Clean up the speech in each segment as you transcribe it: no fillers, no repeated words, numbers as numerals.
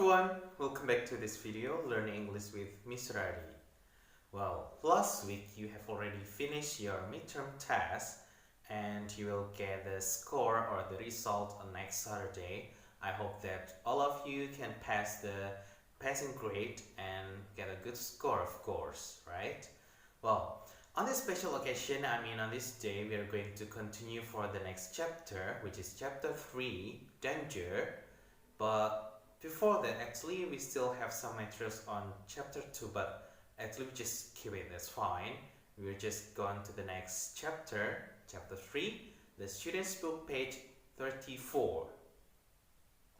everyone, welcome back to this video, Learning English with Miss Radi. Well, last week you have already finished your midterm test and you will get the score or the result on next Saturday. I hope that all of you can pass the passing grade and get a good score, of course, right? Well, on this special occasion, on this day, we are going to continue for the next chapter, which is chapter 3, Danger. But before that, actually, we still have some materials on chapter 2, but actually we just keep it, that's fine. We're just going to the next chapter, chapter 3, the student's book, page 34.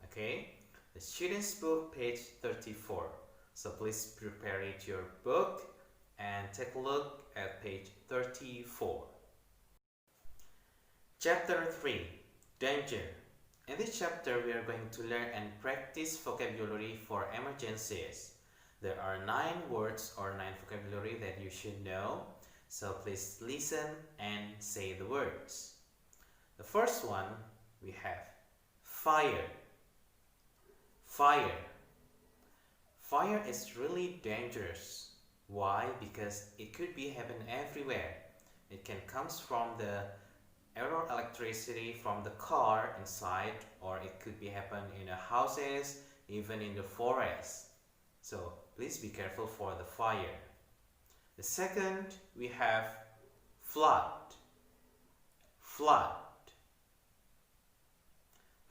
Okay, the student's book, page 34. So please prepare it your book and take a look at page 34. Chapter 3, Danger. In this chapter, we are going to learn and practice vocabulary for emergencies. There are 9 words or 9 vocabulary that you should know. So please listen and say the words. The first one, we have fire. Fire. Fire is really dangerous. Why? Because it could be happen everywhere. It can comes from the electricity from the car inside, or it could be happen in the houses, even in the forest. So please be careful for the fire. The second, we have flood. Flood.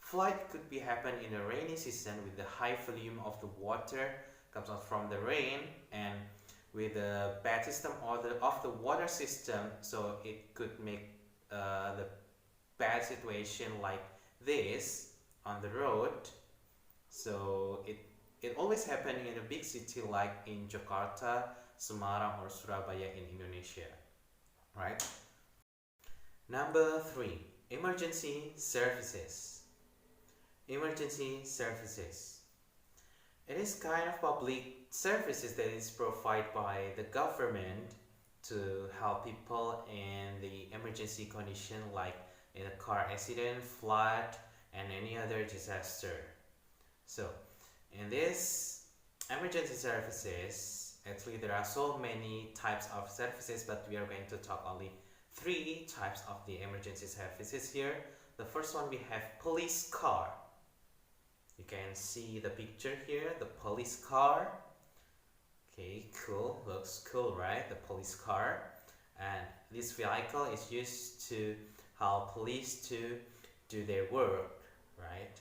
Flood could be happen in a rainy season with the high volume of the water comes out from the rain, and with the bad system or of the water system, so it could make the bad situation like this on the road. So it always happen in a big city like in Jakarta, Semarang, or Surabaya in Indonesia, right? Number 3, emergency services. Emergency services. It is kind of public services that is provided by the government to help people in the emergency condition like in a car accident, flood, and any other disaster. So in this emergency services, actually there are so many types of services, but we are going to talk only 3 types of the emergency services here. The first one, we have police car. You can see the picture here, the police car. Okay, cool, looks cool, right? The police car. And this vehicle is used to help police to do their work, right?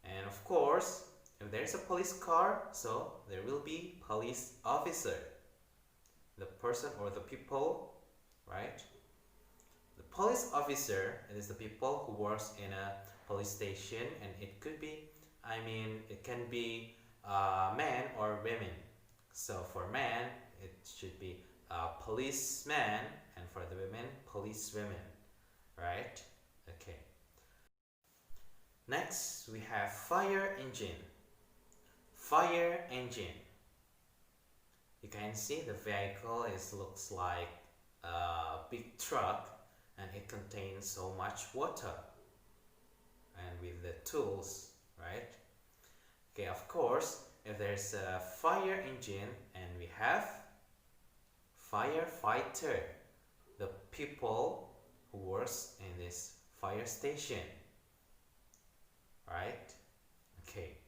And of course, if there's a police car, so there will be police officer, the person or the people, right? The police officer is the people who works in a police station, and it could be, it can be men or women. So for men, it should be policeman, and for the women, policewomen, right? Okay. Next, we have fire engine. Fire engine. You can see the vehicle looks like a big truck, and it contains so much water, and with the tools, right? Okay, of course, if there's a fire engine, and we have firefighter, the people who works in this fire station, right? Okay,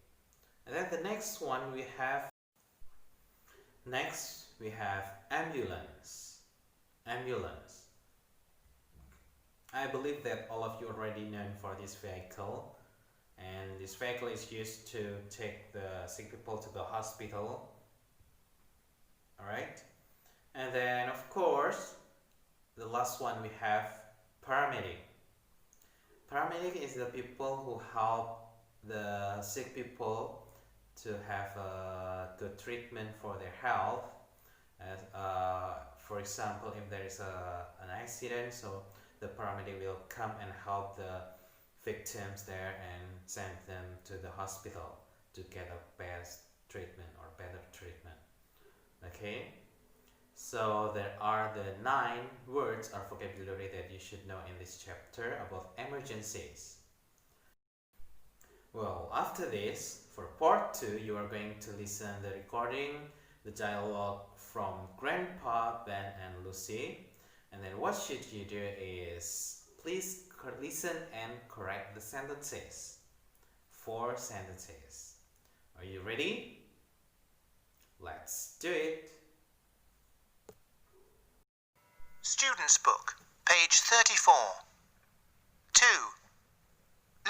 and then the next one we have ambulance. Ambulance. I believe that all of you already know for this vehicle. And this vehicle is used to take the sick people to the hospital. Alright? And then, of course, the last one we have paramedic. Paramedic is the people who help the sick people to have a good treatment for their health. As, for example, if there is an accident, so the paramedic will come and help the victims there and send them to the hospital to get a best treatment or better treatment. Okay, so there are the 9 words or vocabulary that you should know in this chapter about emergencies. Well, after this, for part 2, you are going to listen the recording, the dialogue from Grandpa, Ben, and Lucy. And then what should you do is please listen and correct the sentences. 4 sentences. Are you ready? Let's do it. Student's Book, page 34. 2.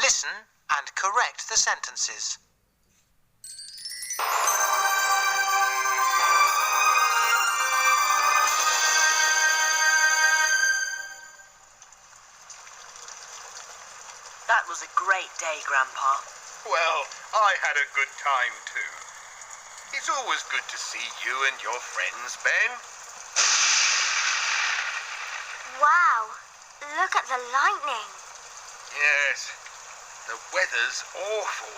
Listen and correct the sentences. That was a great day, Grandpa. Well, I had a good time too. It's always good to see you and your friends, Ben. Wow, look at the lightning. Yes, the weather's awful.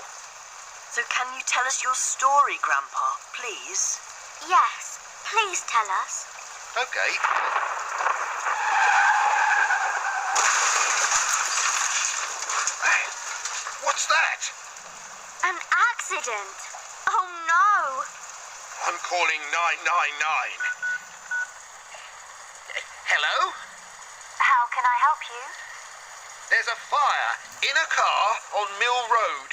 So can you tell us your story, Grandpa, please? Yes, please tell us. Okay. What's that? An accident. Oh no. I'm calling 999. Hello? How can I help you? There's a fire in a car on Mill Road,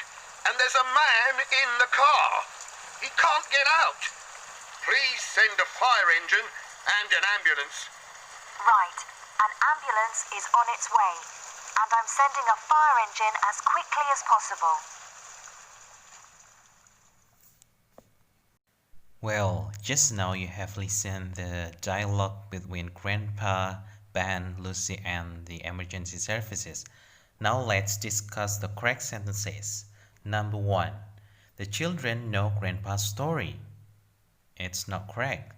and there's a man in the car. He can't get out. Please send a fire engine and an ambulance. Right, an ambulance is on its way, and I'm sending a fire engine as quickly as possible. Well, just now you have listened the dialogue between Grandpa, Ben, Lucy, and the emergency services. Now let's discuss the correct sentences. Number 1. The children know Grandpa's story. It's not correct,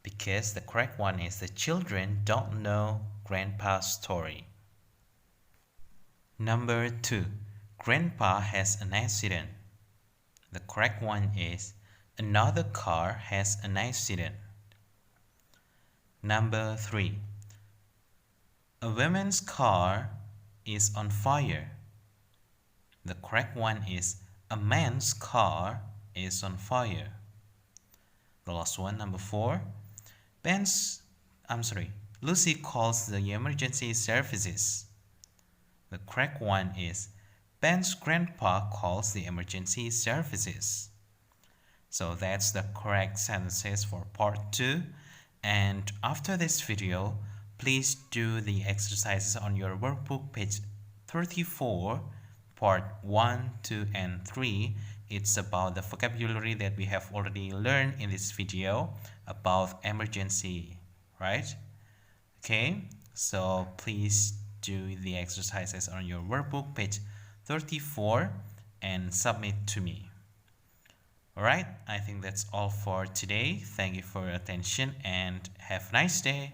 because the correct one is the children don't know Grandpa's story. Number 2. Grandpa has an accident. The correct one is another car has an accident. Number 3. A woman's car is on fire. The correct one is a man's car is on fire. The last one, number 4. Lucy calls the emergency services. The correct one is Ben's grandpa calls the emergency services. So that's the correct sentences for part 2. And after this video, please do the exercises on your workbook page 34, part 1, 2, and 3. It's about the vocabulary that we have already learned in this video about emergency, right? Okay, so please do the exercises on your workbook page 34 and submit to me. Alright, I think that's all for today. Thank you for your attention and have a nice day.